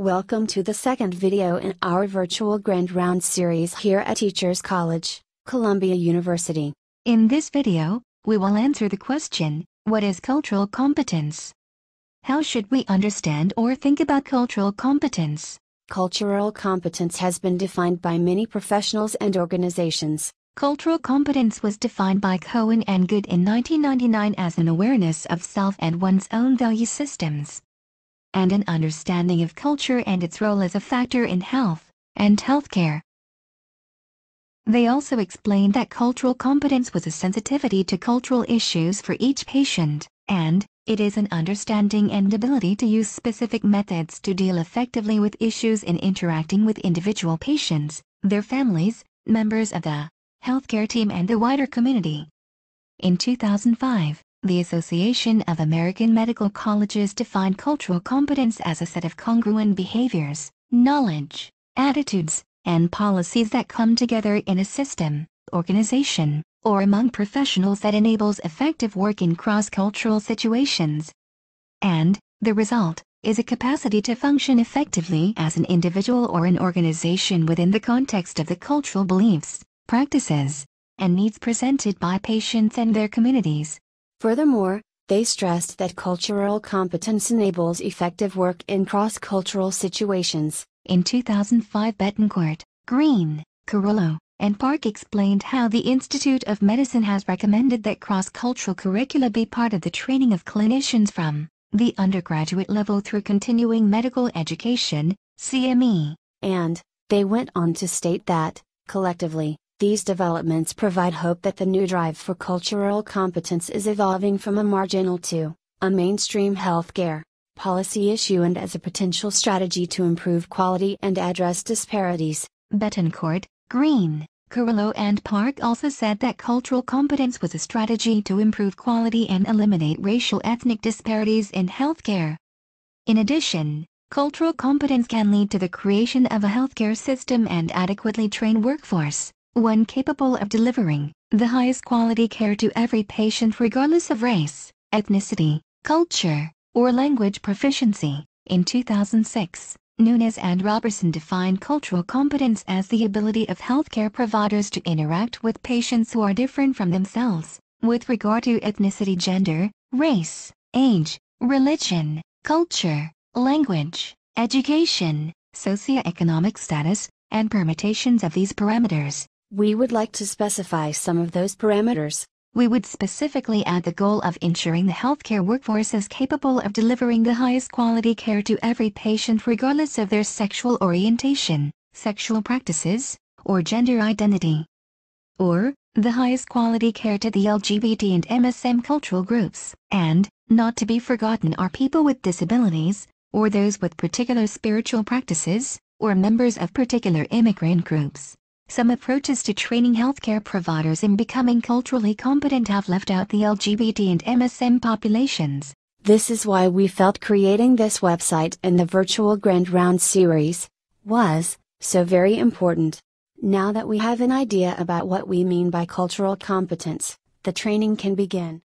Welcome to the second video in our virtual Grand Round series here at Teachers College, Columbia University. In this video, we will answer the question, what is cultural competence? How should we understand or think about cultural competence? Cultural competence has been defined by many professionals and organizations. Cultural competence was defined by Cohen and Good in 1999 as an awareness of self and one's own value systems, and an understanding of culture and its role as a factor in health and healthcare. They also explained that cultural competence was a sensitivity to cultural issues for each patient, and it is an understanding and ability to use specific methods to deal effectively with issues in interacting with individual patients, their families, members of the healthcare team and the wider community. In 2005, the Association of American Medical Colleges defined cultural competence as a set of congruent behaviors, knowledge, attitudes, and policies that come together in a system, organization, or among professionals that enables effective work in cross-cultural situations. And the result is a capacity to function effectively as an individual or an organization within the context of the cultural beliefs, practices, and needs presented by patients and their communities. Furthermore, they stressed that cultural competence enables effective work in cross-cultural situations. In 2005, Betancourt, Green, Carollo, and Park explained how the Institute of Medicine has recommended that cross-cultural curricula be part of the training of clinicians from the undergraduate level through continuing medical education, CME. And they went on to state that, collectively, these developments provide hope that the new drive for cultural competence is evolving from a marginal to a mainstream healthcare policy issue and as a potential strategy to improve quality and address disparities. Betancourt, Green, Carollo and Park also said that cultural competence was a strategy to improve quality and eliminate racial ethnic disparities in healthcare. In addition, cultural competence can lead to the creation of a healthcare system and adequately trained workforce, one capable of delivering the highest quality care to every patient regardless of race, ethnicity, culture, or language proficiency. In 2006, Nunes and Robertson defined cultural competence as the ability of healthcare providers to interact with patients who are different from themselves, with regard to ethnicity, gender, race, age, religion, culture, language, education, socioeconomic status, and permutations of these parameters. We would like to specify some of those parameters. We would specifically add the goal of ensuring the healthcare workforce is capable of delivering the highest quality care to every patient regardless of their sexual orientation, sexual practices, or gender identity. Or, the highest quality care to the LGBT and MSM cultural groups. And, not to be forgotten, are people with disabilities, or those with particular spiritual practices, or members of particular immigrant groups. Some approaches to training healthcare providers in becoming culturally competent have left out the LGBT and MSM populations. This is why we felt creating this website and the virtual Grand Round series was so very important. Now that we have an idea about what we mean by cultural competence, the training can begin.